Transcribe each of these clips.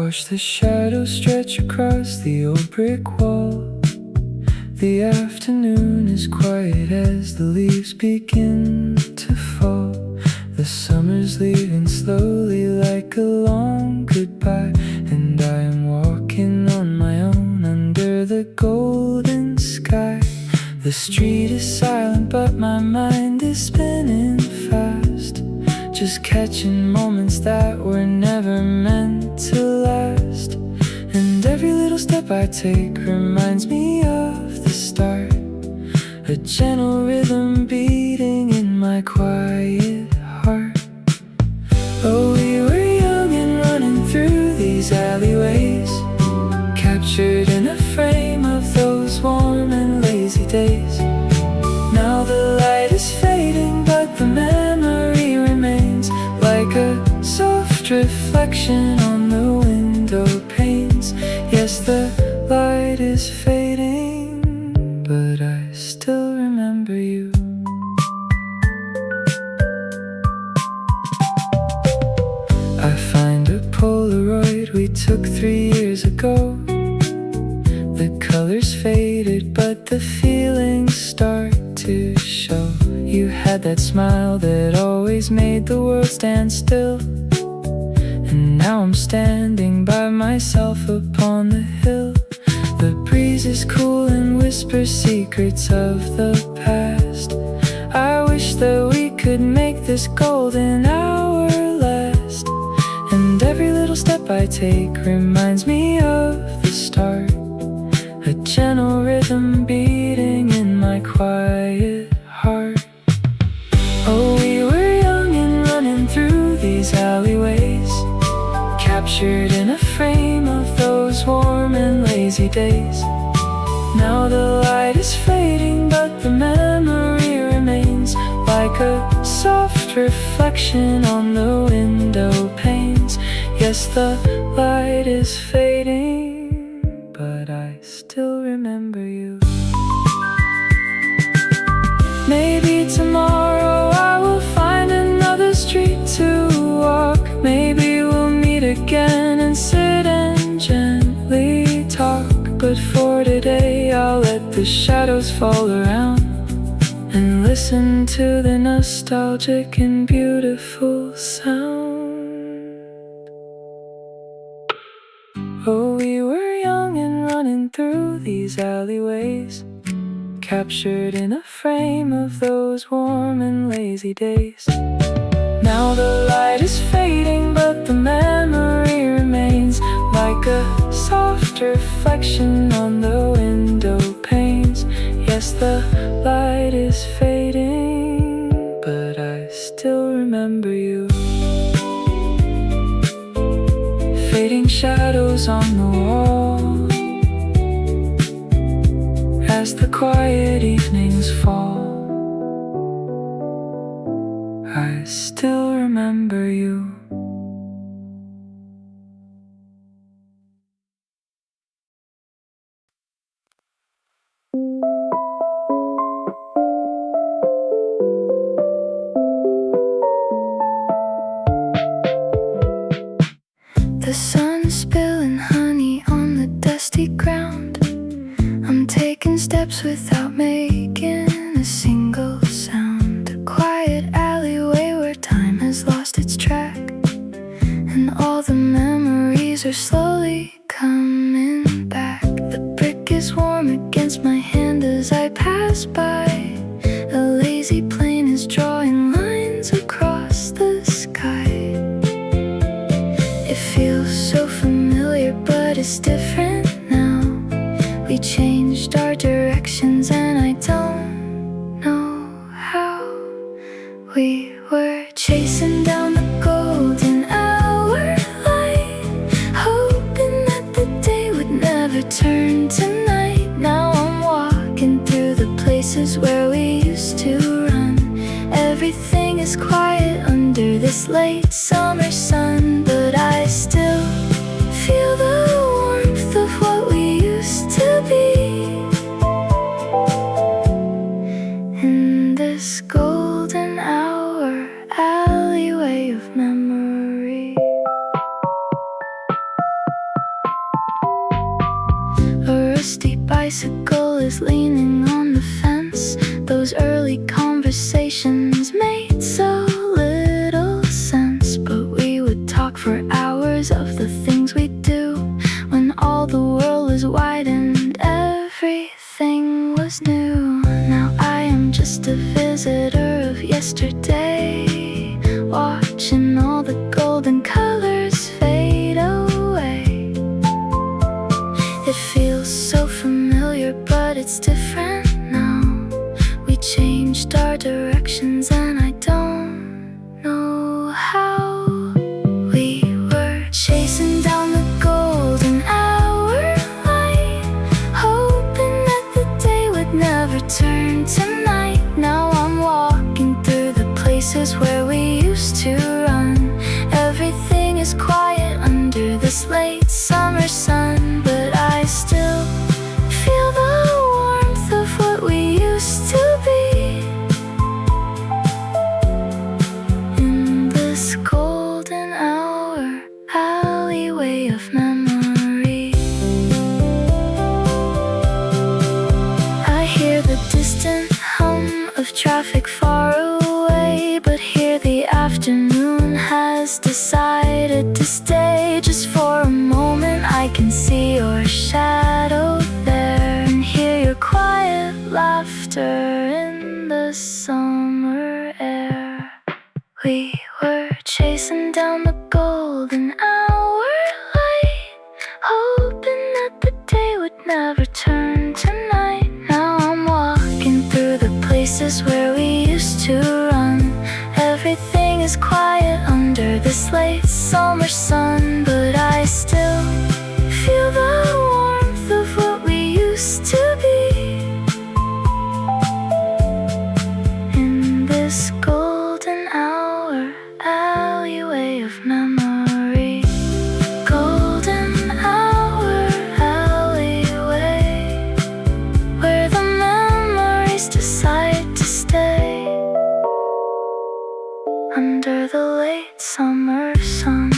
Watch the shadows stretch across the old brick wall. The afternoon is quiet as the leaves begin to fall. The summer's leaving slowly like a long goodbye, and I am walking on my own under the golden sky. The street is silent but my mind is spinning fast, just catching moments that were never meant to last. And every little step I take reminds me of the start, a gentle rhythm beating in my quiet heart. Oh, we were young and running through these alleyways, captured in a frame of those warm and lazy days. Now the light is fading but the memory remains, like a soft reflection on the window panes. Yes, the light is fading, but I still remember you. I find a Polaroid we took 3 years ago. The colors faded but the feelings start to show. You had that smile that always made the world stand still, and now I'm standing by myself upon the hill. The breeze is cool and whispers secrets of the past. I wish that we could make this golden hour last. And every little step I take reminds me of the start, a gentle rhythm beating in my quiet heart. Oh, we were young and running through these alleyways, captured in a frame of those warm and lazy days. Now the light is fading but the memory remains, like a soft reflection on the window panes. Yes, the light is fading, but I still remember you. Maybe tomorrow I will find another street to walk. Maybe we'll meet again and sit and gently talk. But for today I'll let the shadows fall around and listen to the nostalgic and beautiful sound. Oh, we were young and running through these alleyways, captured in a frame of those warm and lazy days. Now the light is fading but the memory remains, like a soft reflection on the window panes. Yes, the light is fading, but I still remember you. Fading shadows on the wall as the quiet evenings fall. I still remember you. The sun's spilling honey on the dusty ground. I'm taking steps without making a single sound. A quiet alleyway where time has lost its track, and all the memories are slowly coming back. The brick is warm against my hand as I pass by. A lazy plane is drawing lines across the sky. It feels so familiar, but it's different now. We changed our directions and I don't know how. We were chasing down the golden hour light, hoping that the day would never turn to night. Now I'm walking through the places where we used to run. Everything is quiet under this late summer sun, but I still feel the warmth of what we used to be. rusty bicycle is leaning on the fence. Those early conversations made so little sense, but we would talk for hours of the things we do when all the world was wide and everything was new. Now I am just a visitor of yesterday, watching all the golden colors fade away. It feels so familiar, but it's different now. We changed our directions and I don't know how. We were chasing down the golden hour light, hoping that the day would never turn to night. Now I'm walking through the places where we used to run. Everything is quiet under this late summer sun, but I still feel the warmth of what we used to be in this golden hour alleyway of memory. I hear the distant hum of traffic far away, but here the afternoon has decided to stay. Just for a moment I can see your shadow there and hear your quiet laughter in the summer air. We were chasing down the golden hour light, hoping that the day would never turn to night. Now I'm walking through the places where we used to run. Everything is quiet under this late summer sun, but I still feel the warmth of what we used to be in this golden hour alleyway of memory. Golden hour alleyway, where the memories decide to stay under the late summer sun.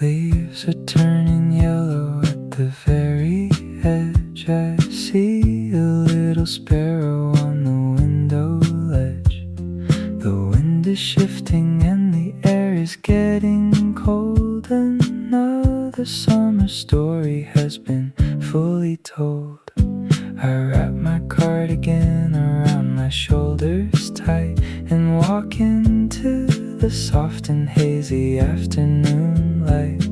Leaves are turning yellow at the very edge. I see a little sparrow on the window ledge. The wind is shifting and the air is getting cold. Another summer story has been fully told. I wrap my cardigan around my shoulders tight and walk into the soft and hazy afternoon light.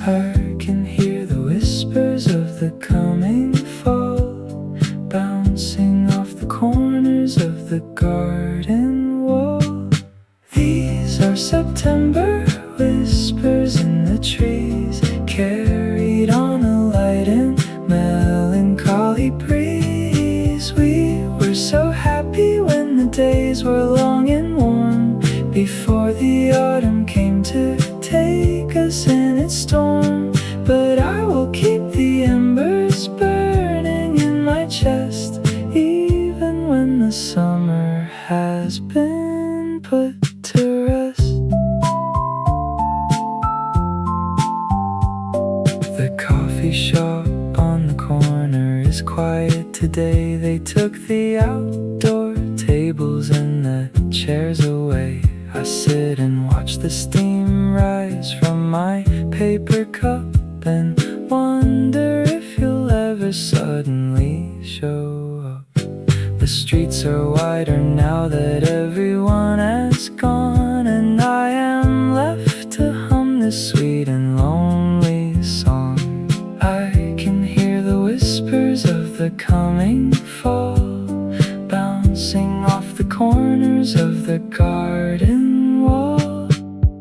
I can hear the whispers of the coming fall, bouncing off the corners of the garden wall. These are September whispers in the trees, carried on a light and melancholy breeze. We were so happy when the days were long and warm, before the autumn came to take us in its storm. But I will keep the embers burning in my chest, even when the summer has been put to rest. The coffee shop on the corner is quiet today. They took the outdoor tables and the chairs away. I sit and watch the steam rise from my paper cup and wonder if you'll ever suddenly show up. The streets are wider now that everyone has gone, and I am left to hum this sweet and lonely song. I can hear the whispers of the coming fall, bouncing off the corners of the garden wall.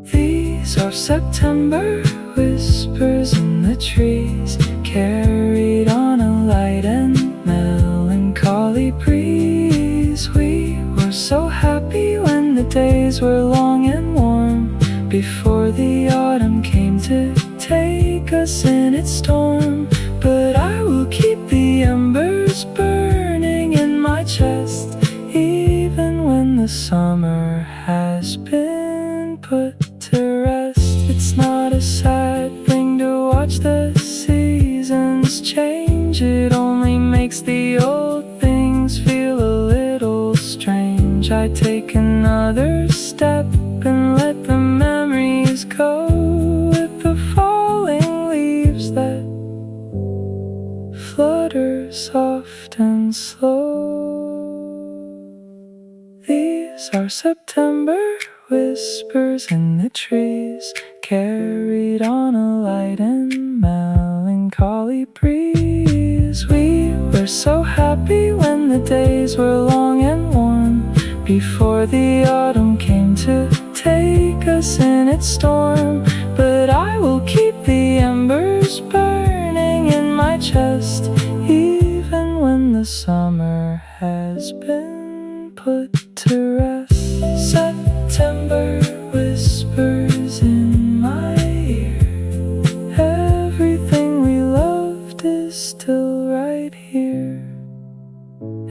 These are September whispers in the trees, carried on a light and melancholy breeze. We were so happy when the days were long and warm, before the autumn came to take us in its storm. But I will keep the embers burning in my chest, even when the summer has been put to rest. It's not a sad thing to watch the seasons change. It only makes the old things feel a little strange. I take another step and let the memories go with the falling leaves that flutter soft and slow. These are September whispers in the trees, carried on a light and melancholy breeze. We were so happy when the days were long and warm, before the autumn came to take us in its storm. But I will keep the embers burning in my chest, even when the summer has been put to rest. September whispers in my ear, everything we loved is still right here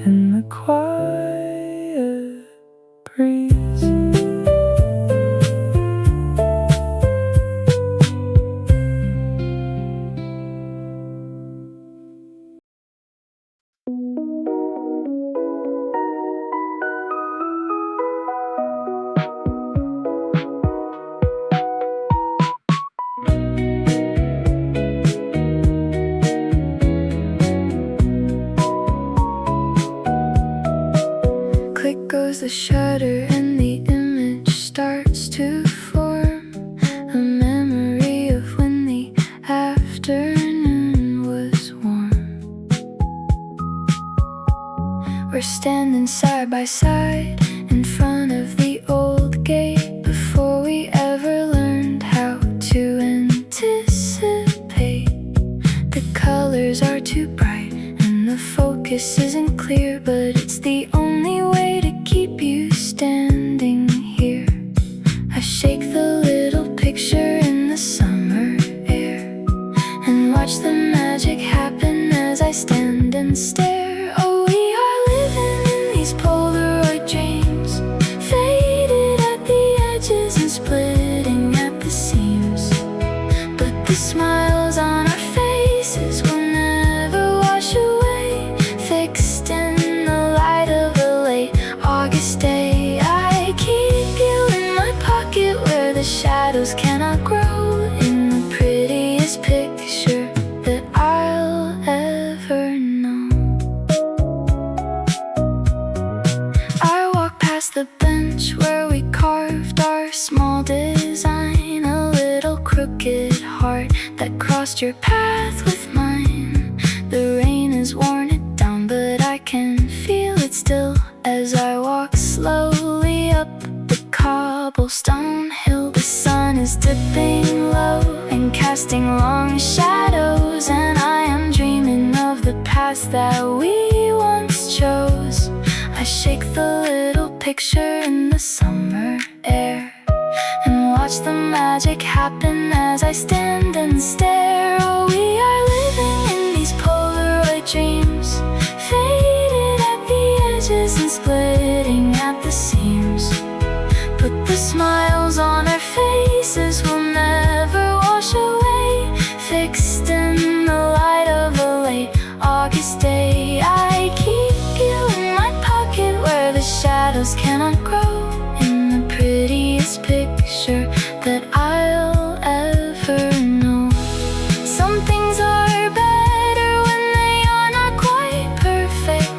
in the quiet breeze. Click goes the shutter and the image starts to form, a memory of when the afternoon was warm. We're standing side by side in front of the old gate, before we ever learned how to anticipate. The colors are too bright and the focus isn't clear, but it's the only way to keep you standing here. I shake the little picture in the summer air and watch the magic happen as I stand and stare. Oh, we are living in these Polaroid dreams, faded at the edges and splitting at the seams. But the smiles on our faces will never wash away, fixed in the light of a late August day. I keep you in my pocket where the shadows cannot grow, in the prettiest picture that I'll ever know. I walk past the bench where we carved our small design, a little crooked heart that crossed your path with mine. The rain has worn it down, but I can feel it still as I walk slowly up the cobblestone hill. The sun is dipping low and casting long shadows, and I am dreaming of the past that we once chose. I shake the little picture in the summer air and watch the magic happen as I stand and stare. Oh, we are living in these Polaroid dreams, faded at the edges and splitting at the seams. But the smiles on our faces will never wash away, fixed in the light of a late August day. I keep you in my pocket where the shadows cannot grow, in the prettiest picture that I'll ever know. Some things are better when they are not quite perfect.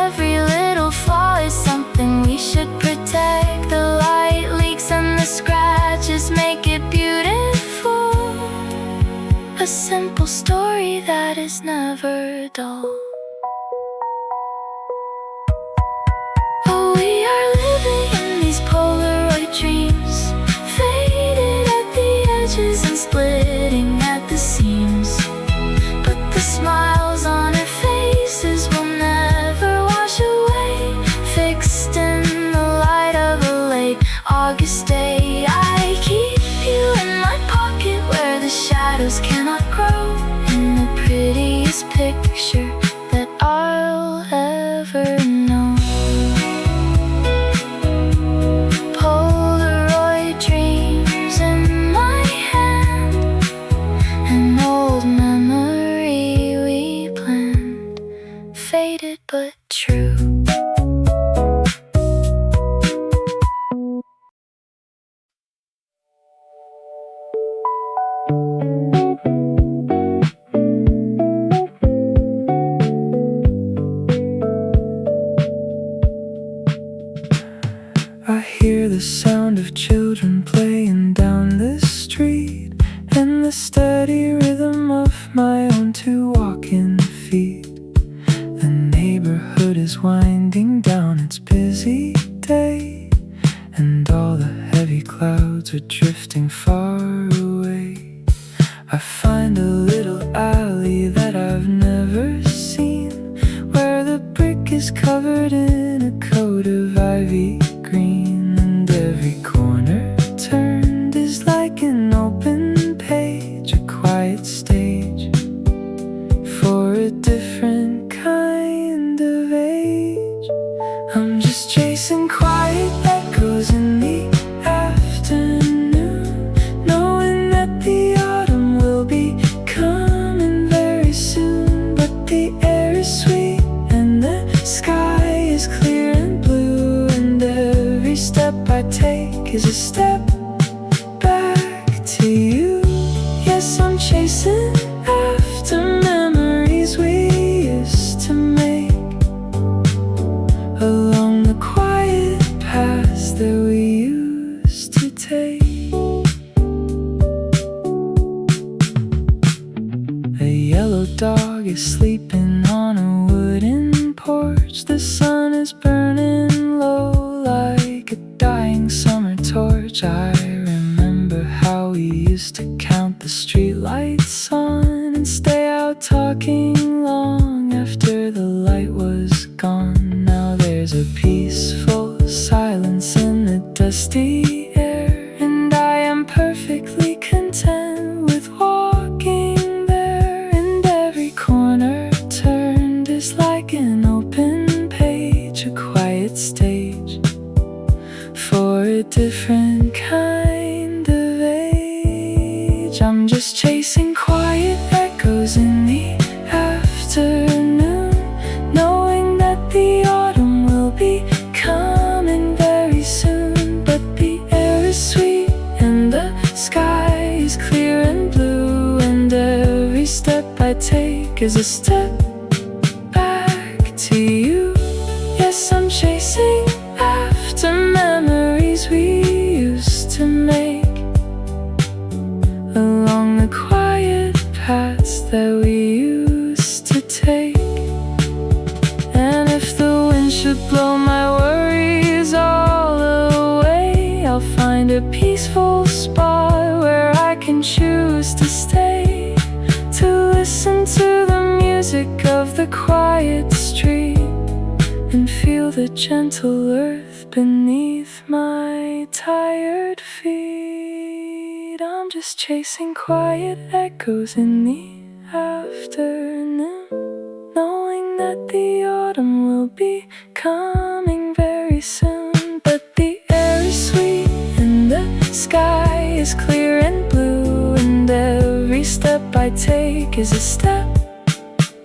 Every little flaw is something we should protect. The light leaks and the scratches make it beautiful, a simple story that is never dull. Oh, we are living in these Polaroid dreams, faded at the edges and splitting at the seams. But the smiles on our faces will never wash away, fixed in the light of a late August day. I keep clearest picture that I'll ever know. Polaroid dreams in my hand, an old memory we planned, faded but true. I hear the sound of children playing down the street, and the steady rhythm of my own two walking feet. The neighborhood is winding down its busy day, and all the heavy clouds are drifting far away. I find a little alley that I've never seen, where the brick is covered in a coat of ivy green, and every corner turned is like an open page, a quiet stage for a different kind of age. I'm just chasing quiet echoes in the afternoon, knowing that the autumn will be coming very soon. But the air is sweet and the sky is clear and blue, and every step I take is a step back to you. Yes, I'm chasing after memories we used to make, along the quiet paths that we used to take. A yellow dog is sleeping on a wooden porch. The sun is burning low like a dying summer torch. I remember how we used to count the streetlights on and stay out talking long after the light was gone. Now there's a peaceful silence in the dusty air, and I am perfectly content with walking there. And every corner turned is like an open page, a quiet stage for a different kind of age. I'm just chasing quiet echoes in the afternoon, knowing that the autumn will be coming very soon. But the air is sweet and the sky is clear and blue, and every step I take is a step back to you. Yes, I'm chasing after memories we used to make, along the quiet paths that we used to take. And if the wind should blow my worries all away, I'll find a peaceful spot where I can choose to stay, to listen to the music of the quiet street and feel the gentle earth beneath my tired feet. I'm just chasing quiet echoes in the afternoon, knowing that the autumn will be coming very soon. But the air is sweet and the sky is clear and blue, and every step I take is a step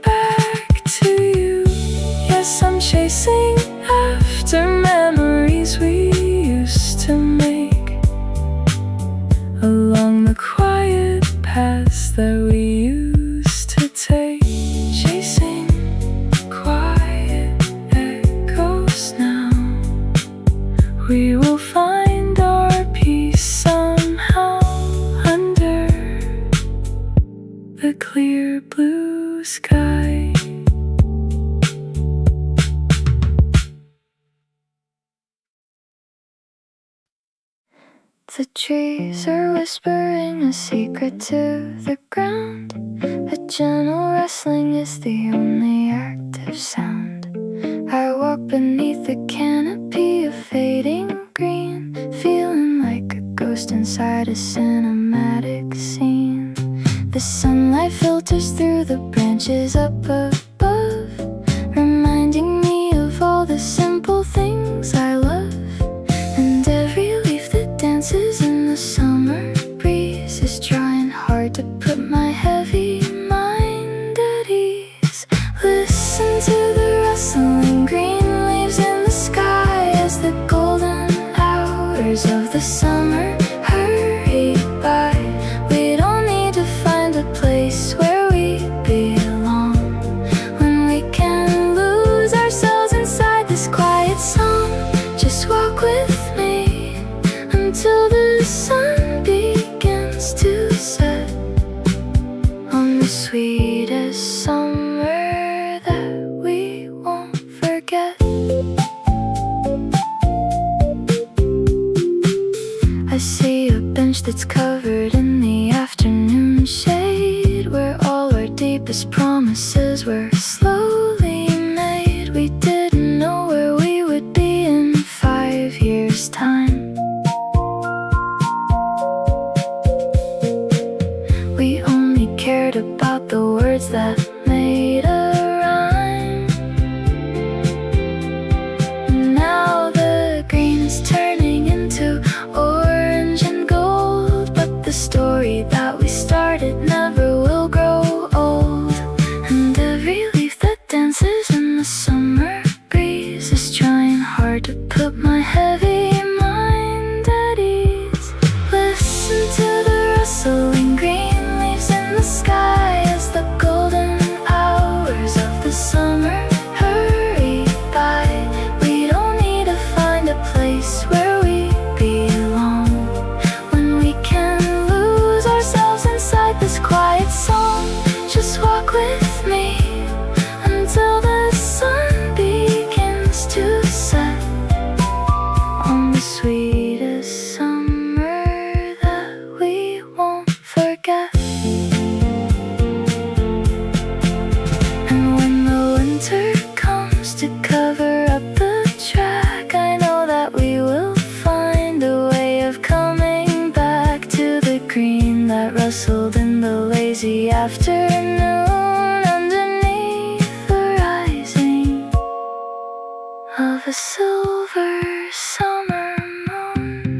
back to you. Yes, I'm chasing after memories we used to make, along the quiet paths that we used to take. Chasing quiet echoes now, we will find our peace somehow under the clear blue sky. The trees are whispering a secret to the ground. A gentle rustling is the only active sound. I walk beneath the canopy of fading green, feeling like a ghost inside a cinematic scene. The sunlight filters through the branches up above, reminding me of all the simple things I love. And every leaf that dances in the summer breeze is trying hard to put my heavy mind at ease. Listen to the rustling green leaves in the sky as the golden hours of the summer hurry by. We don't need to find a place where we belong when we can lose ourselves inside this quiet song. Just walk with me until the sun begins to set on the sweetest summer that we won't forget. I see a bench that's covered in the afternoon shade, where all our deepest promises were slowly made. We didn't know where we would be in 5 years' time. We only cared about the words that made a rhyme. Now the green is turning into orange and gold, but the story that we started never will grow old. And every leaf that dances in the summer breeze is trying hard to put my heavy mind at ease. Listen to the rustling green leaves in the sky as the golden hours of the summer hurry by. We don't need to find a place where we belong when we can lose ourselves inside this quiet song. Just walk with me until the sun begins to set on the sweetest summer that we won't forget. And when the winter comes to cover up the track, I know that we will find a way of coming back to the green that rustled in the lazy afternoon underneath the rising of a silver summer moon.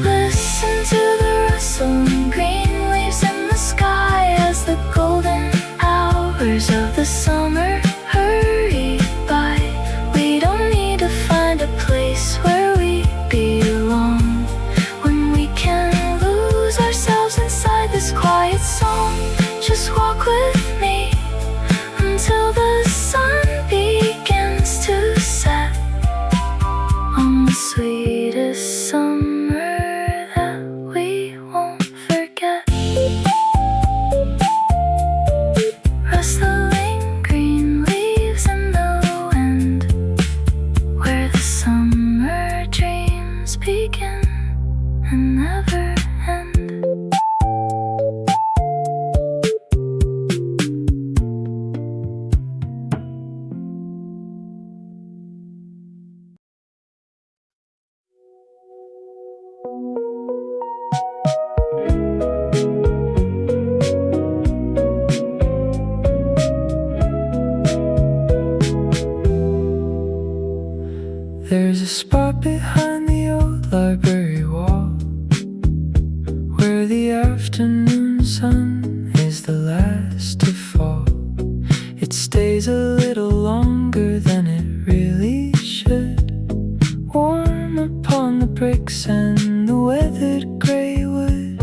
Listen to the rustling green leaves in the sky as the golden hours of the summer hurry by. We don't need to find a place where we belong when we can lose ourselves inside this quiet song. Just walk with me until the sun begins to set on the sweetest summer that we won't forget. Rustling green leaves in the wind, where the summer dreams begin and never end. There's a spot behind the old library wall where the afternoon sun is the last to fall. It stays a little longer than it really should, warm upon the bricks and the weathered grey wood.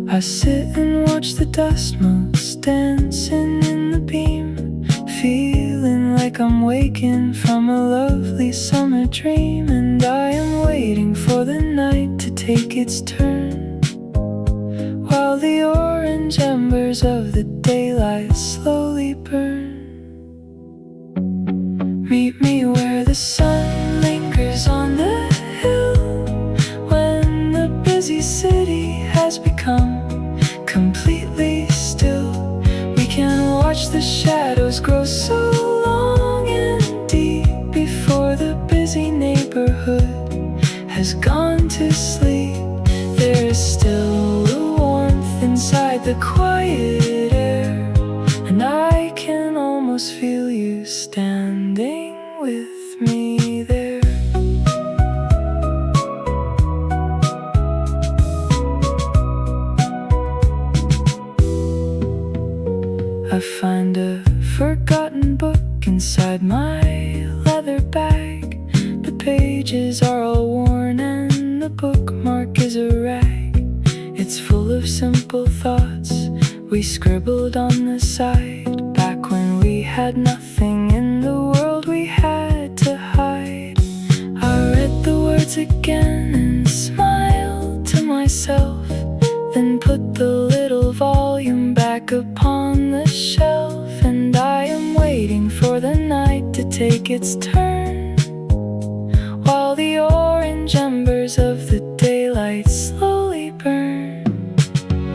I sit and watch the dust motes dancing in the beam, feeling like I'm waking from a lovely summer dream. And I am waiting for the night to take its turn, while the orange embers of the daylight slowly burn. Meet me where the sun lingers on the hill, when the busy city has become completely still. We can watch the shadows grow so long and deep before the busy neighborhood has gone to sleep. There is still a warmth inside inside the quiet air, and I can almost feel you standing with me there. I find a forgotten book inside my leather bag. The pages are all worn and the bookmark is a rag. It's full of simple thoughts we scribbled on the side, back when we had nothing in the world we had to hide. I read the words again and smiled to myself, then put the little volume back upon the shelf. And I am waiting for the night to take its turn, while the orange embers of the daylight slowly burn.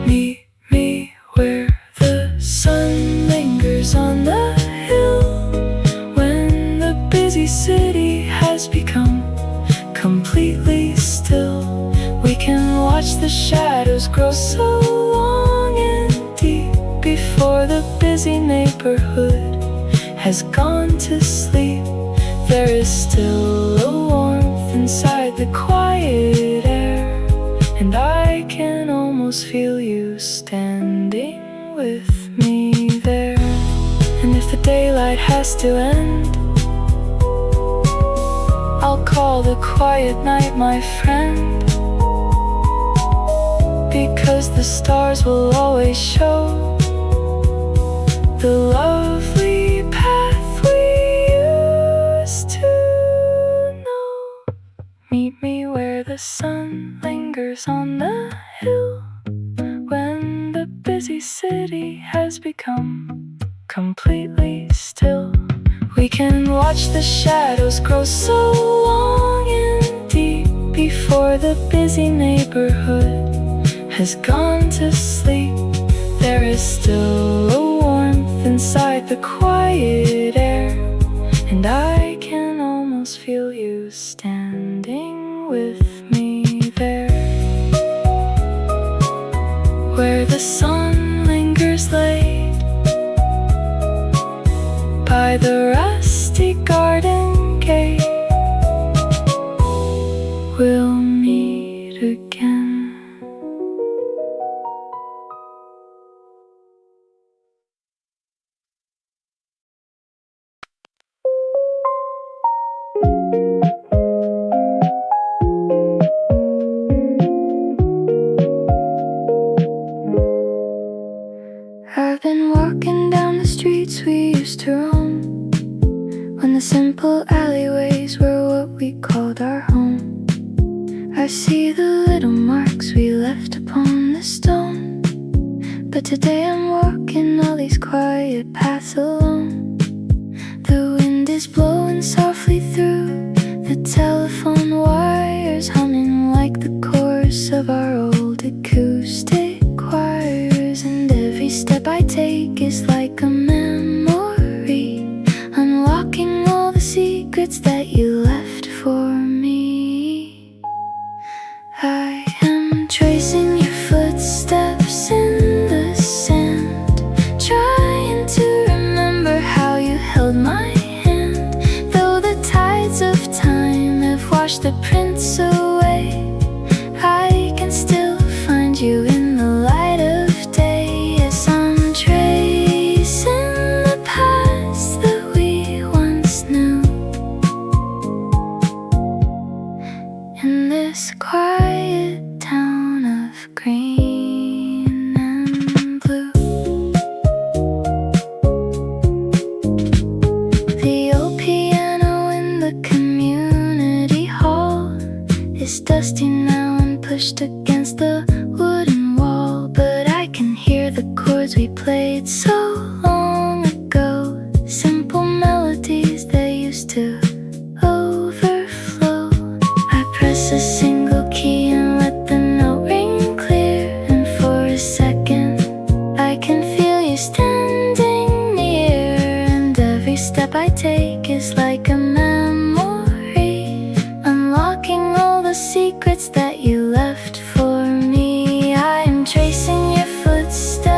Meet me where the sun lingers on the hill, when the busy city has become completely still. We can watch the shadows grow so long and deep before the busy neighborhood has gone to sleep. There is still a warmth inside the quiet air, and I can almost feel you standing with me there. And if the daylight has to end, I'll call the quiet night my friend, because the stars will always show the lovely path we used to know. Meet me where the sun lingers on the hill, when the busy city has become completely still. We can watch the shadows grow so long and deep before the busy neighborhood has gone to sleep. There is still a warmth inside the quiet air, and I can almost feel you standing with me there. Where the sun lingers late by the rusty garden gate, we'll meet again. I've been walking down the streets we used to roam, when the simple alleyways were what we called our home. I see the little marks we left upon the stone, but today I'm walking all these quiet paths alone. The wind is blowing softly through the telephone wires, humming like the chorus of our old acoustic choirs. And every step I take is like a memory, unlocking all the secrets that you left for me. I am tracing your footsteps in the sand, trying to remember how you held my hand. Though the tides of time have washed the prints away, I can still find you in the light of day. Yes, I'm tracing the past that we once knew, in this quiet town of green and blue. The old piano in the community hall is dusty now and pushed against the wooden wall, but I can hear the chords we played so long ago, simple melodies that used to overflow. I press a single key and let the note ring clear, and for a second I can feel you standing near. And every step I take is like a memory, unlocking all the secrets that you left for me. I am tracing your footsteps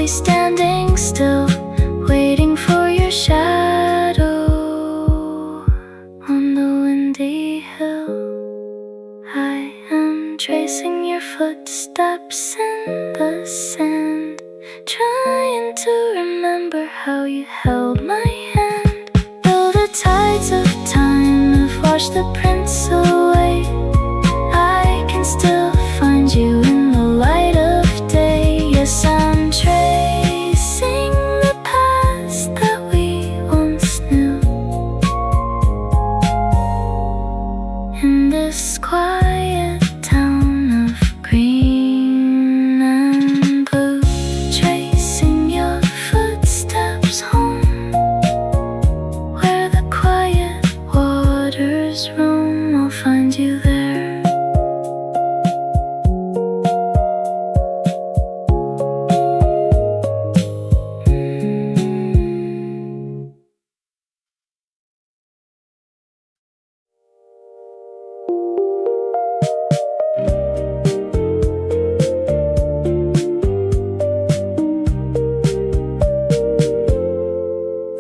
always standing still, waiting for your shadow on the windy hill. I am tracing your footsteps in the sand, trying to remember how you held my hand. Though the tides of time have washed the prints away, I can still find you in the light of day. Yes, I'm tracing the past that we once knew. In this quiet town of green and blue, tracing your footsteps home, where the quiet waters roam. I'll find you there.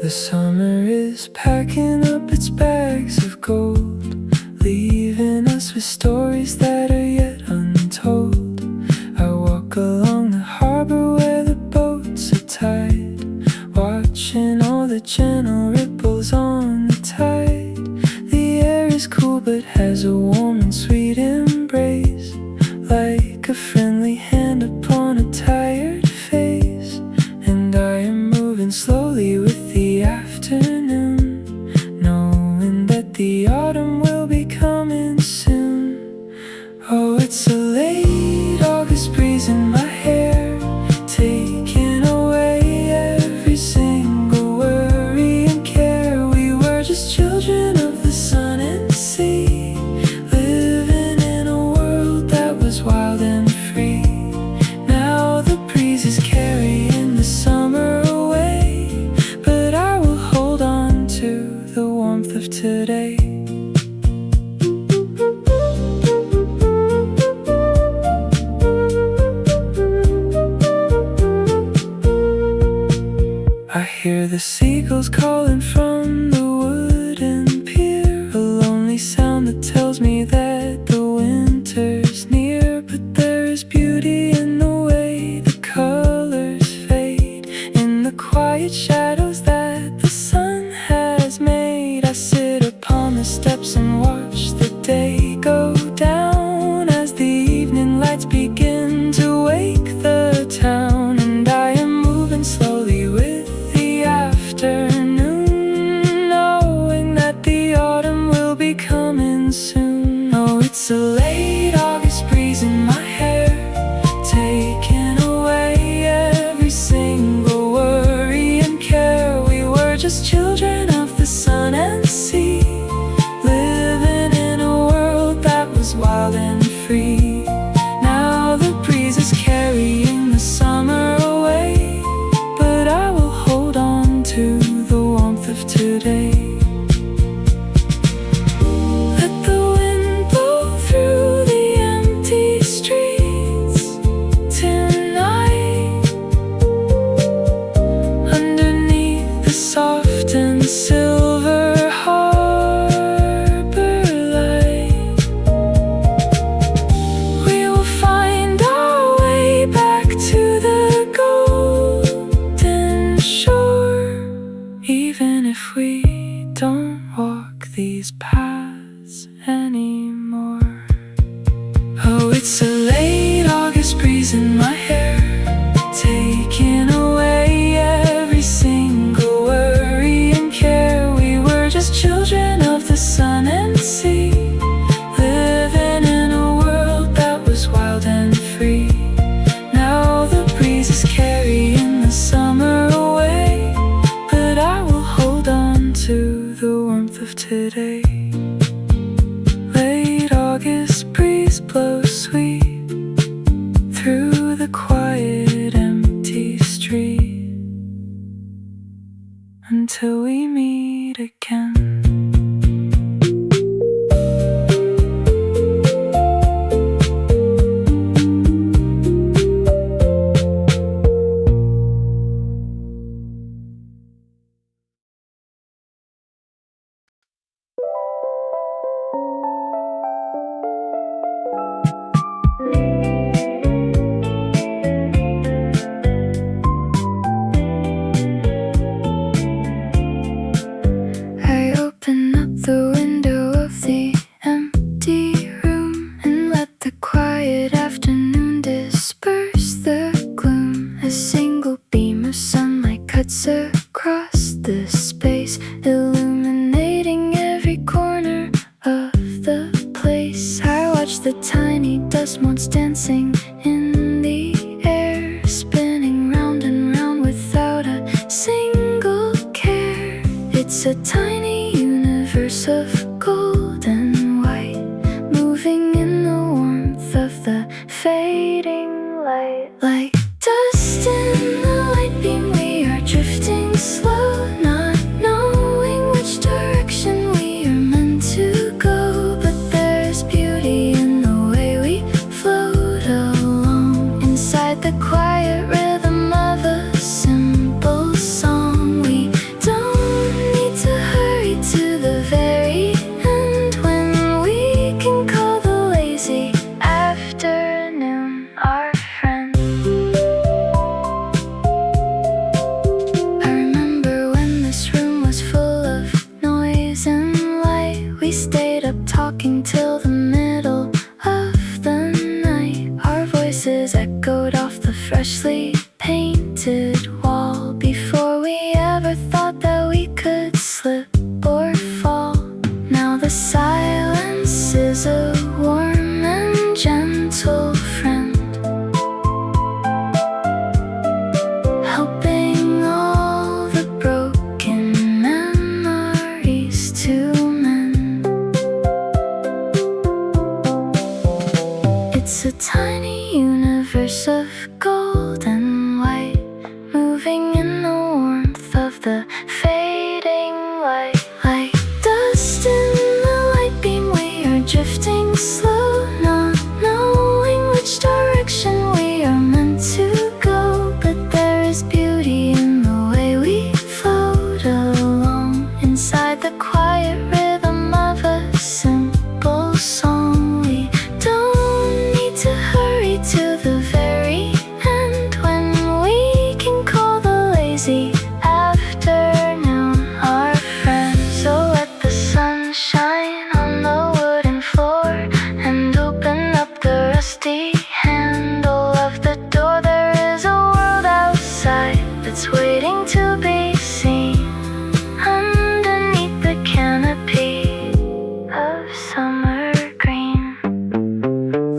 The summer is packing up its bags of gold, leaving us with stories that are yet untold. I walk along the harbor where the boats are tied, watching all the gentle ripples on the tide. The air is cool but has a warm and sweet embrace, like a friendly hand upon a tired face. And I am moving slowly with the afternoon, knowing that the autumn will be coming soon. Oh, it's a late August breeze in my hair, taking away every single worry and care. We were just children of the sun and sea, living in a world that was wild and free. Now the breeze is carrying the summer away, but I will hold on to the warmth of today. I hear the seagulls calling from the wooden pier, a lonely sound that tells me that the winter's near. But there is beauty in the way the colors fade, in the quiet shadows that the sun has made. I sit upon the steps and watch the day go down, as the evening lights begin to wake the town. And I am moving slowly with the afternoon, knowing that the autumn will be coming soon. Oh, it's a late August breeze in my hair, taking away every single worry and care. We were just children of the sun and sea, living in a world that was wild and free. Now the breeze is carrying the summer away, but I will hold on to the warmth of today. Let the wind blow through the empty streets tonight, underneath the soft and silver harbor light. We will find our way back to the golden shore, even if we don't walk these paths anymore. Oh, it's a late August breeze in my hair, taking away every single worry and care. We were just children of the sun and sea, living in a world that was wild and free. Now the breeze is carrying the summer away, but I will hold on to the warmth of today. Late August breeze blows sweet through the quiet empty street, until we meet again. watch the tiny dust motes dancing in the air, spinning round and round without a single care. It's a tiny universe of gold and white, moving in the warmth of the fading light. Like dust in the light beam, we are drifting slow, not knowing which direction we are meant to go. But there's beauty in the way we float along, inside the quiet rhythm of a simple song. We don't need to hurry to the very end, when we can call the lazy afternoon our friend. I remember when this room was full of noise and light. We stayed up talking till the middle of the night. Our voices echoed off the freshly painted wall, before we ever thought that we could slip or fall. Now the silence is a warm and gentle friend, helping all the broken memories to mend. It's a tiny universe of gold and white, moving in the warmth of the fading light. Like dust in the light beam, we are drifting slow, not knowing which direction we are meant to go. But there is beauty in the way we float along, inside the quiet rhythm of a simple song. We don't need to hurry to the very end, when we can call the lazy afternoon our friend. So let the sun shine on the wooden floor and open up the rusty handle of the door. There is a world outside that's waiting to be seen, underneath the canopy of summer green.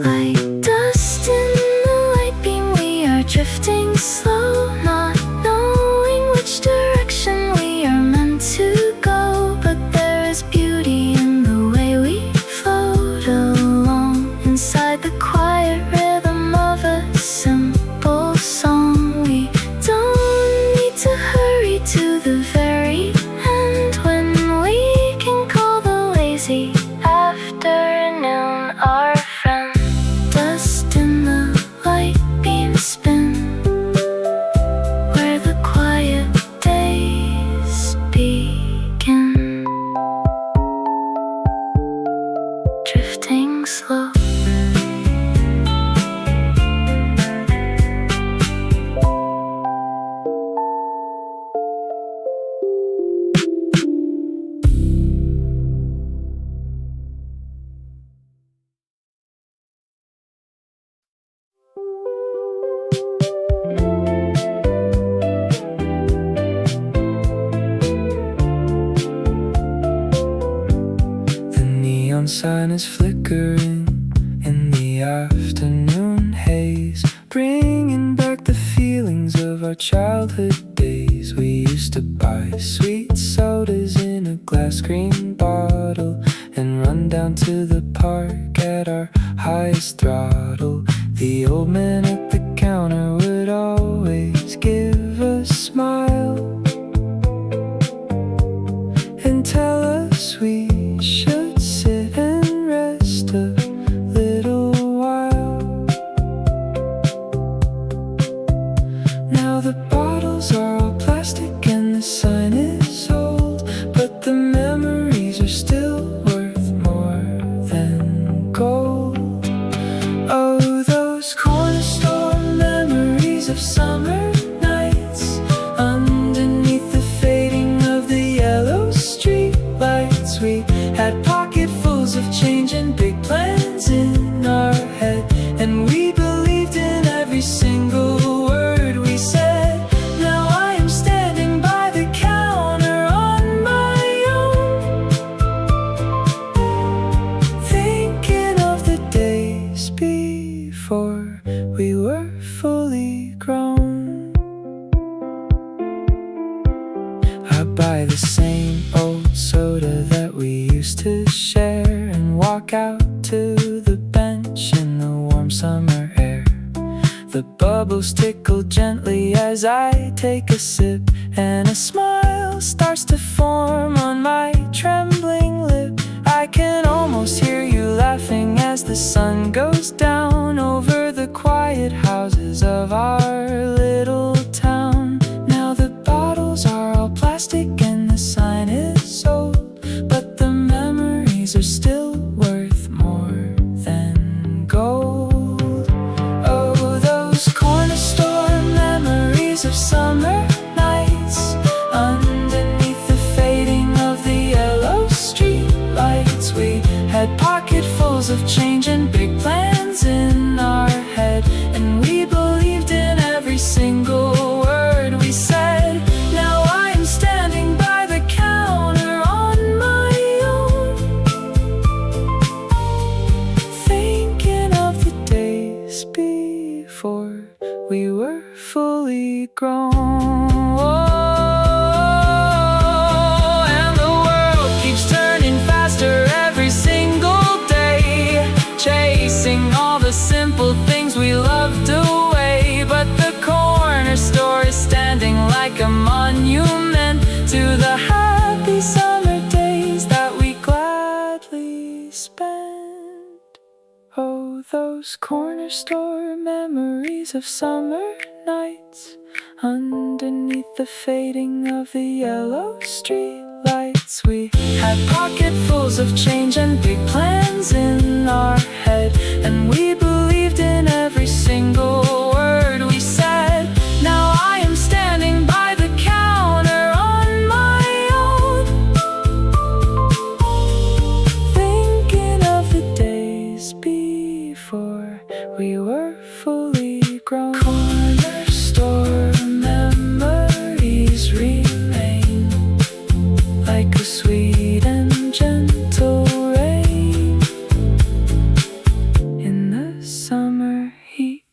Like dust in the light beam, we are drifting slow, not knowing which direction we are meant to go. But there is beauty in the way we float along, inside the quiet rhythm of a simple song. We don't need to hurry to the very end, when we can call the lazy afternoon our friend. Dust in the light beam spin, where the quiet days begin, drifting slow. The neon sign is flickering in the afternoon haze, bringing back the feelings of our childhood days. We used to buy sweet sodas in a glass green bottle and run down to the park at our highest throttle. The old man at the counter would always give a smile and tell us we should sit and rest a little while. Now the bottles are all plastic and the sign is old, but the memories are still worth more than gold. Oh, those corner before we were fully grown. I buy the same old soda that we used to share and walk out to the bench in the warm summer air. The bubbles tickle gently as I take a sip, and a smile starts to form on my trembling lip. I can almost hear you laughing as the sun goes down over the quiet houses of our little town. Now the bottles are all plastic and the sign is old, but the memories are still worth more than gold. Oh, those corner store memories of summer nights underneath the fading of the yellow street lights. We had pocketfuls of change and big plans in our head, and we believed in every single word we said. Now I am standing by the counter on my own, thinking of the days before we were fully grown. And the world keeps turning faster every single day, chasing all the simple things we loved away. But the corner store is standing like a monument to the happy summer days that we gladly spent. Oh, those corner store memories of summer nights underneath the fading of the yellow street lights. We had pocketfuls of change and big plans in our head, and we believed in every single word we said. Now I am standing by the counter on my own, thinking of the days before we were fully grown. Corner store memories remain like a sweet and gentle rain in the summer heat.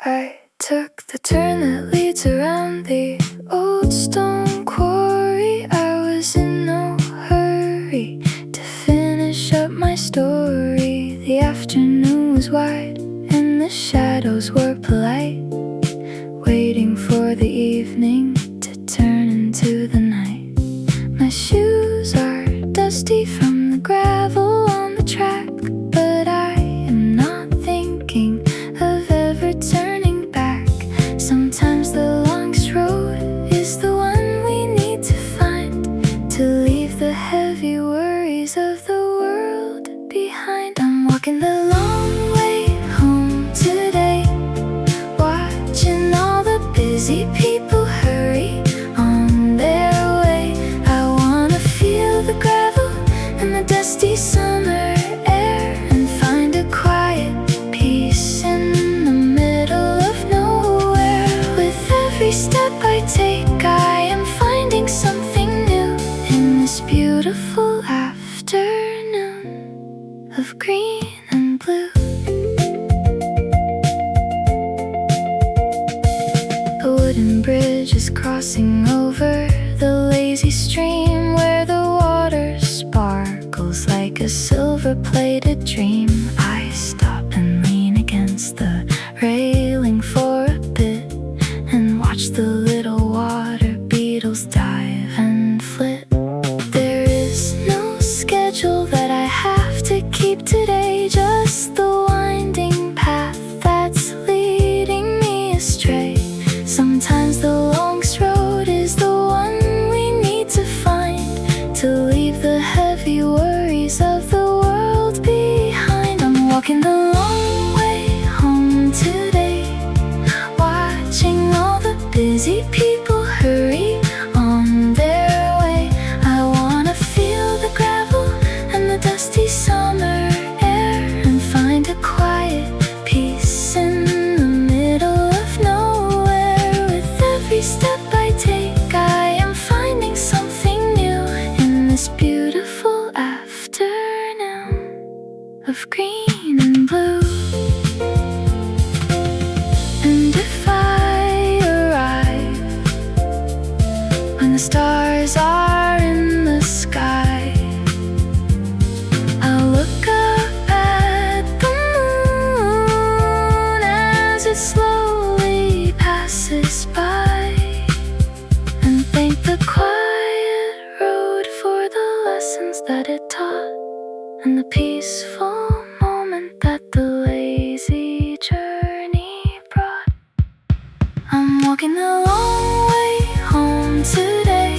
I took the turn that leads around the old stone quarry. I was in no hurry to finish up my story. The afternoon was wide and the shadows were polite, waiting for the evening to turn into the night. My shoes are dusty from the gravel on the track, but I am not thinking of ever turning back. Sometimes the longest road is the one we need to find, to leave the heavy worries of the world behind. I'm walking the long way home today, watching all the busy people hurry on their way. I wanna feel the gravel and the dusty summer air, and find a quiet peace in the middle of nowhere. With every step I take, I am finding something new in this beautiful afternoon of green and blue. A wooden bridge is crossing over the lazy stream, where the water sparkles like a silver-plated dream. I stop and lean against the railing for a bit, and watch the little water beetles dive and flit. There is no schedule that I have to keep today, just the winding path that's leading me astray. Sometimes the longest road is the one we need to find, to leave the heavy worries of the world behind. I'm walking the long way home today, watching all the busy people hurry on their way. I wanna feel the gravel and the dusty summer air, and find a quiet peace in the middle of nowhere. With every step I take, I am finding something new in this beautiful afternoon of green and the peaceful moment that the lazy journey brought. I'm walking the long way home today,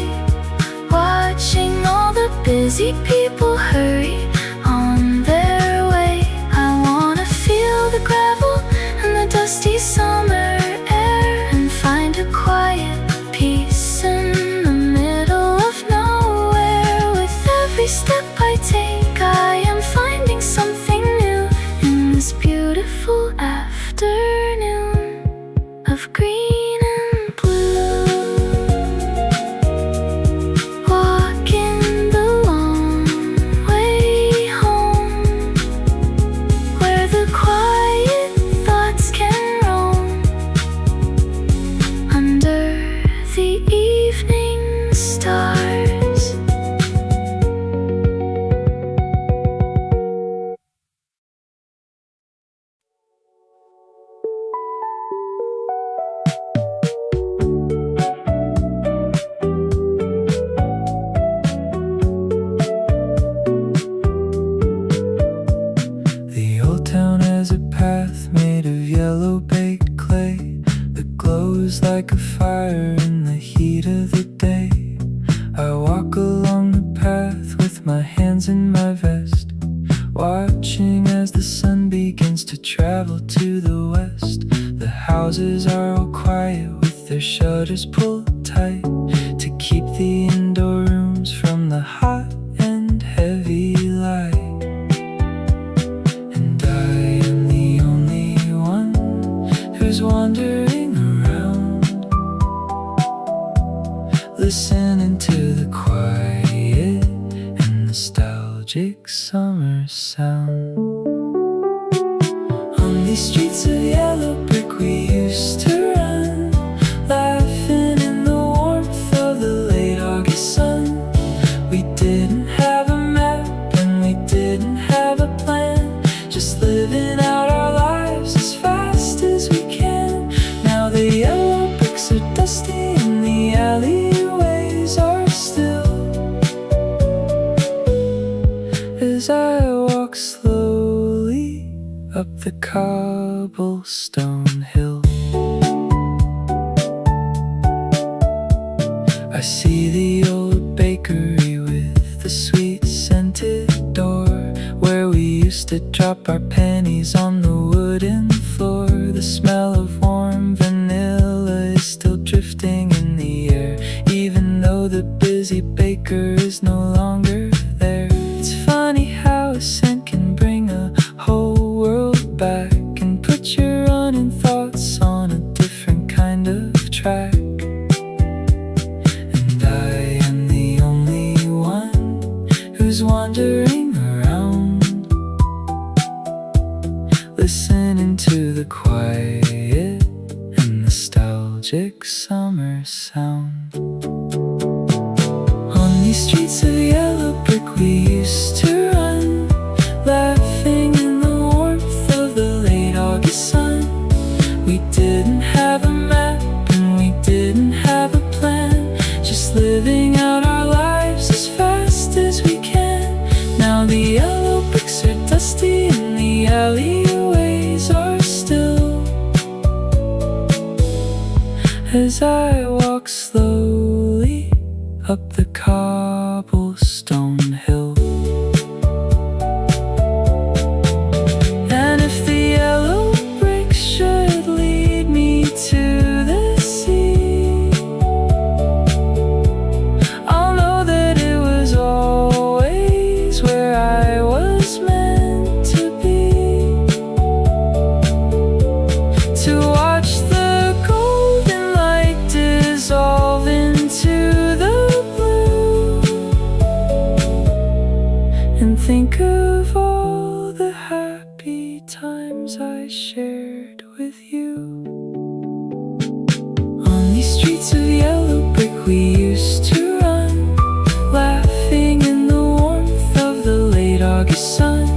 watching all the busy people hurry on their way. I wanna feel the gravel and the dusty summer air, and find a quiet peace in the middle of nowhere. With every step I take, I am finding something new in this beautiful afternoon of green and blue. Walking the long way home, where the quiet thoughts can roam under the evening stars. The old town has a path made of yellow baked clay that glows like a fire in the heat of the day. I walk along the path with my hands in my vest, watching as the sun begins to travel to the west. The houses are all quiet with their shutters pulled tight to keep the indoor rooms from the hot and heavy light. And I am the only one who's wandering around, listening to the quiet and nostalgic summer sound. On these streets of yellow brick we used to run, laughing in the warmth of the late August sun. We didn't have a map and we didn't have a plan, just living out our lives as fast as we can. Now the yellow bricks are dusty and the alleyways are still, as I walk slowly up the cobblestone hill. I see the old bakery with the sweet scented door, where we used to drop our pennies on the wooden floor. The smell of warm vanilla is still drifting in the air, even though the busy baker is no longer there. It's funny how a scent can bring a whole world back and put your running thoughts on a different kind of track. And I am the only one who's wandering around, listening to the quiet and nostalgic summer sound. On these streets of yellow brick we used to run, laughing in the warmth of the late August sun. We didn't have a map and we didn't have a plan, just living out our lives as fast as we can. Now the yellow bricks are dusty and the alleyways are still, as I walk slowly up the cobblestone hill. And if the yellow bricks should lead me to the sea, I'll know that it was always where I was meant to be, to watch the golden light dissolve into the blue, and think of all the happy times I shared with you. On these streets of yellow brick we used to run, laughing in the warmth of the late August sun.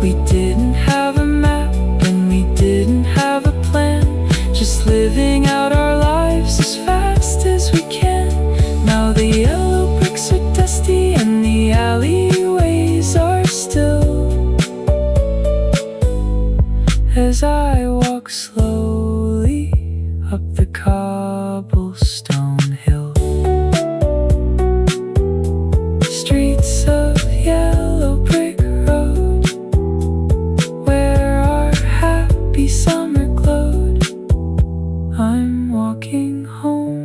We didn't have a map and we didn't have a plan, just living out our lives as fast as we can. Now the yellow bricks are dusty and the alleyways are still, as I walk slowly up the cobblestone hill. Streets of yellow brick road, where our happy summer glowed. I'm walking home.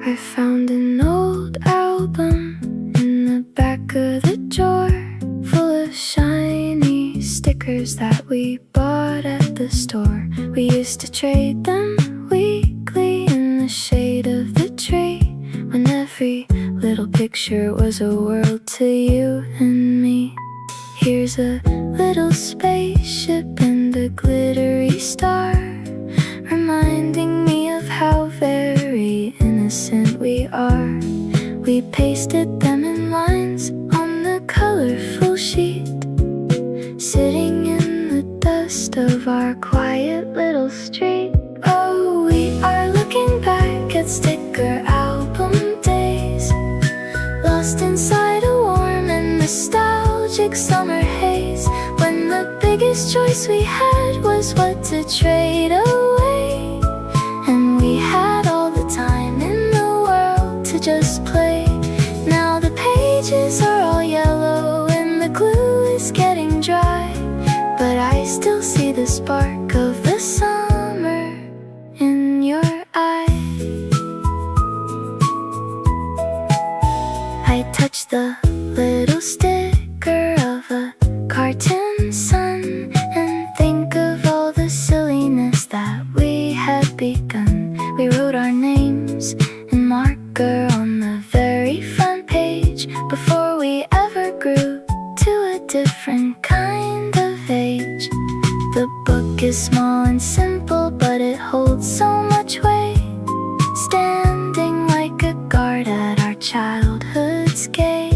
I found an old album in the back of the drawer, full of shiny stickers that we bought at the store. We used to trade them weekly in the shade of the tree, when every little picture was a world to you and me. Here's a little spaceship and a glittery star, reminding me of how very innocent we are. We pasted them in lines on the colorful sheet, sitting in the dust of our quiet little street. Oh, we are looking back at sticker album days, lost inside a warm and nostalgic summer haze, when the biggest choice we had was what to trade away, and we had all the time in the world to just play. Now the pages are all yellow and the glue is getting dry, but I still see the spark of the summer in your eye. I touch the little sticker of a cartoon sun and think of all the silliness that we had begun. We wrote our names in marker on the very front page before we ever grew to a different kind of age. The book is small and simple, but it holds so much weight, standing like a guard at our childhood's gate.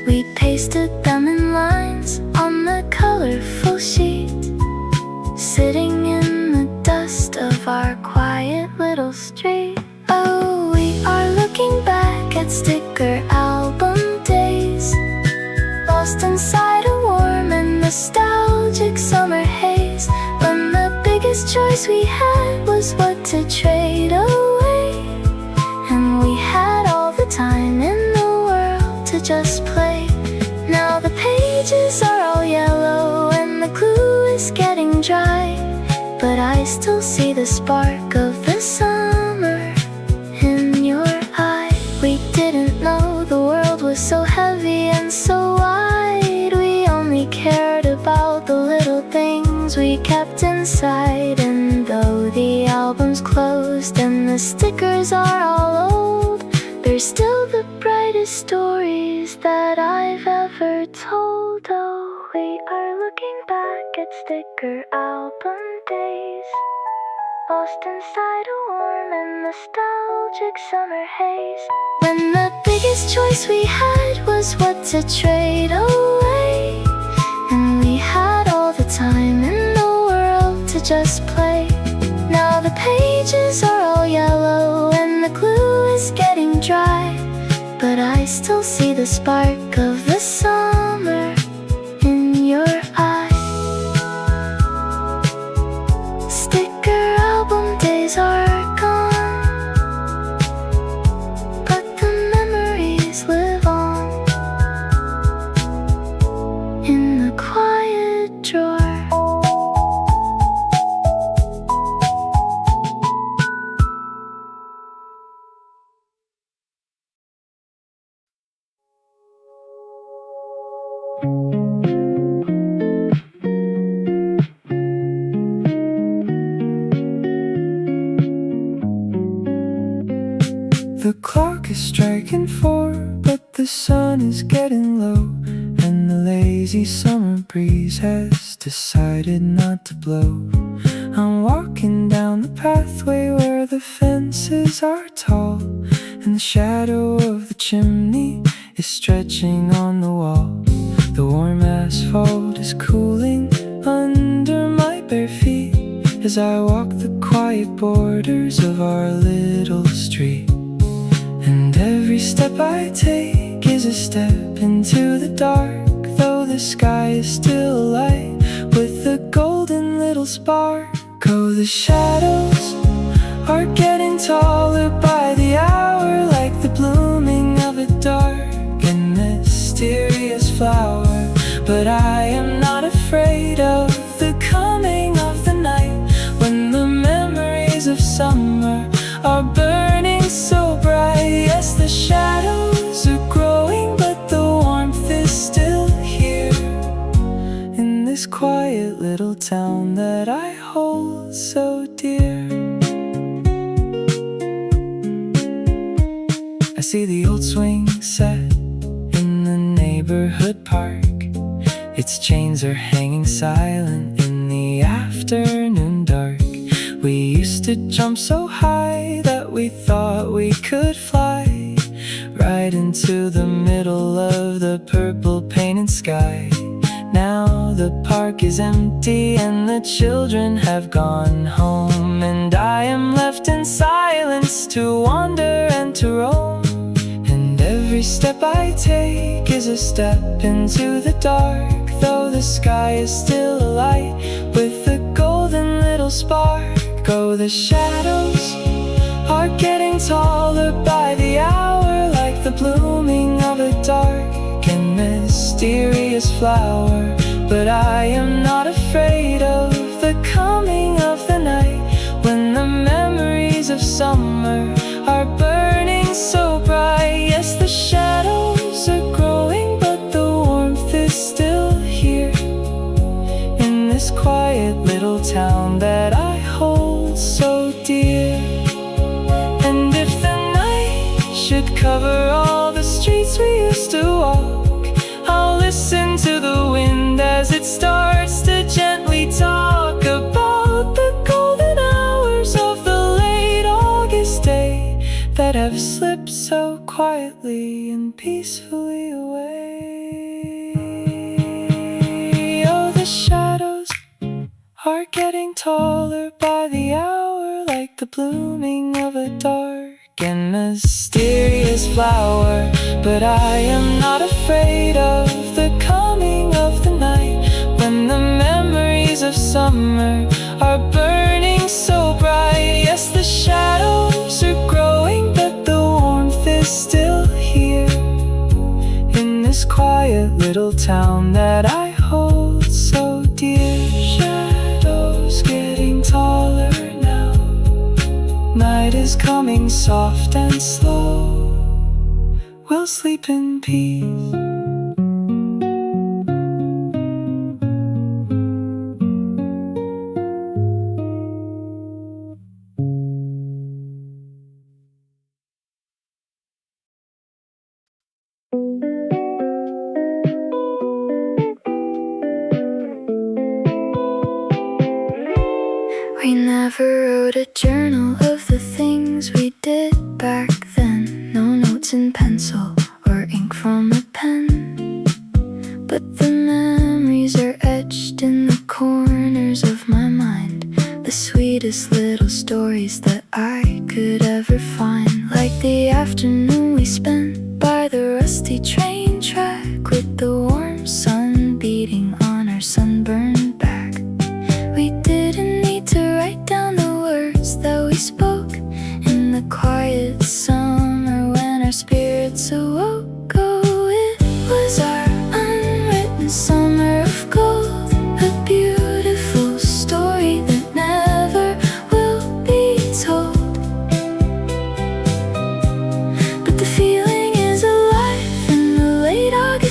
We pasted them in lines on the colorful sheet, sitting in the dust of our quiet little street. Oh, we are looking back at sticker album days, lost inside a warm and nostalgic summer haze, when the biggest choice we had was what to trade away, and we had all the time in the world to just play. Now the pages are all yellow and the glue is getting dry, but I still see the spark of the summer in your eye. We didn't know the world was so heavy and so wide. We only cared about the little things we kept inside, and though the album's closed and the stickers are all old, they're still the brightest stories that I've ever told. Oh, we are looking back at sticker album days, lost inside a warm and nostalgic summer haze, when the biggest choice we had was what to trade away, and we had all the time in the world to just play. Now the pages are all yellow and the glue is getting dry, but I still see the spark of the summer in your eye. Sticker album days are gone, but the memories live on in the quiet drawer. The clock is striking 4, but the sun is getting low, and the lazy summer breeze has decided not to blow. I'm walking down the pathway where the fences are tall, and the shadow of the chimney is stretching on the wall. The warm asphalt is cooling under my bare feet as I walk the quiet borders of our little street. And every step I take is a step into the dark, though the sky is still alight with a golden little spark. Oh, the shadows are getting taller by the hour, like the blooming of a dark and mysterious flower. But I am not afraid of the coming of the night, when the memories of summer are burning so bright. Yes, the shadows are growing, but the warmth is still here, in this quiet little town that I hold so dear. I see the old swing set in the neighborhood park. Its chains are hanging silent in the afternoon dark. We used to jump so high that we thought we could fly right into the middle of the purple painted sky. Now the park is empty and the children have gone home, and I am left in silence to wander and to roam. And every step I take is a step into the dark, though the sky is still alight with a golden little spark. Oh, the shadows are getting taller by the hour, like the blooming of a dark and mysterious flower. But I am not afraid of the coming of the night, when the memories of summer are burning so bright. Yes, the shadows are growing, but the warmth is still here, in this quiet little town that I hold so dear. And if the night should cover all the streets we used to walk, I'll listen to the wind as it starts to gently talk about the golden hours of the late August day that have slipped so quietly and peacefully away. Oh, the shadows are getting taller by the hour, like the blooming of a dark and mysterious flower. But I am not afraid of the coming of the night, when the memories of summer are burning so bright. Yes, the shadows are growing, but the warmth is still here, in this quiet little town that I hold so dear. Shadows getting taller now, night is coming soft and slow. We'll sleep in peace. We never wrote a journal of the things we did back then. No notes in pencil or ink from a pen, but the memories are etched in the corners of my mind, the sweetest little stories that I could ever find. Like the afternoon we spent by the rusty train track, with the warm sun beating on our sunburned back. We didn't need to write down the words that we spoke in the quiet summer when our spirits awoke. Oh, it was our unwritten summer of gold, a beautiful story that never will be told. But the feeling is alive in the late August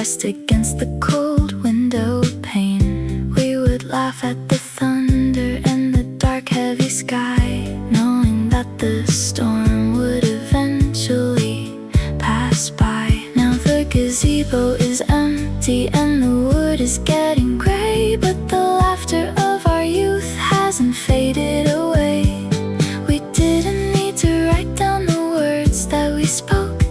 pressed against the cold window pane. We would laugh at the thunder and the dark heavy sky, knowing that the storm would eventually pass by. Now the gazebo is empty and the wood is getting gray, but the laughter of our youth hasn't faded away. We didn't need to write down the words that we spoke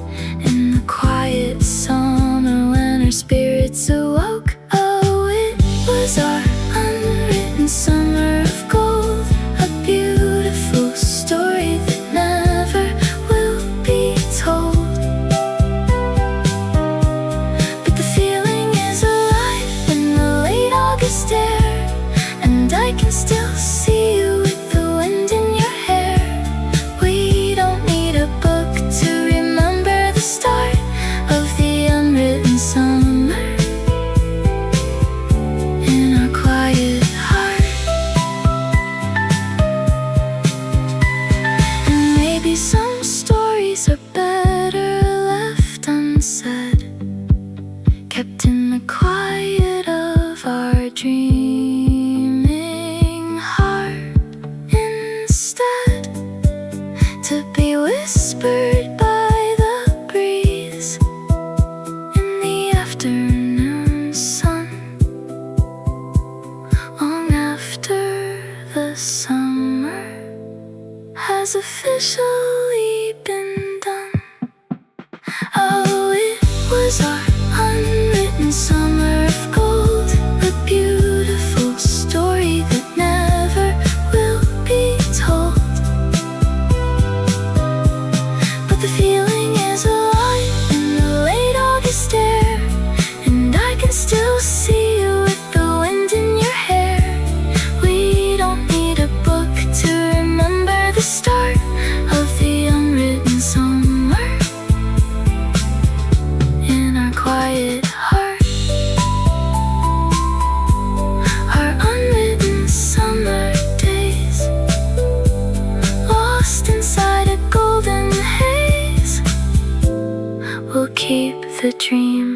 in the quiet summer when our spirits awoke. Oh, it was our unwritten summer of gold, a beautiful story that never will be told. But the feeling is alive in the late August air, and I can still see you with the wind in your hair. We don't need a book to remember the start of the unwritten summer in our quiet heart. And maybe some stories are better left unsaid, kept in the quiet of our dreaming heart, instead to be whispered by the breeze in the afternoon sun, long after the summer has officially been done. Oh, it was our unwritten summer of gold, a beautiful story that never will be told. But the feeling is alive in the late August air, and I can still see you with the wind in your hair. We don't need a book to remember the start of the unwritten summer in our quiet heart. Our unwritten summer days, lost inside a golden haze, will keep the dream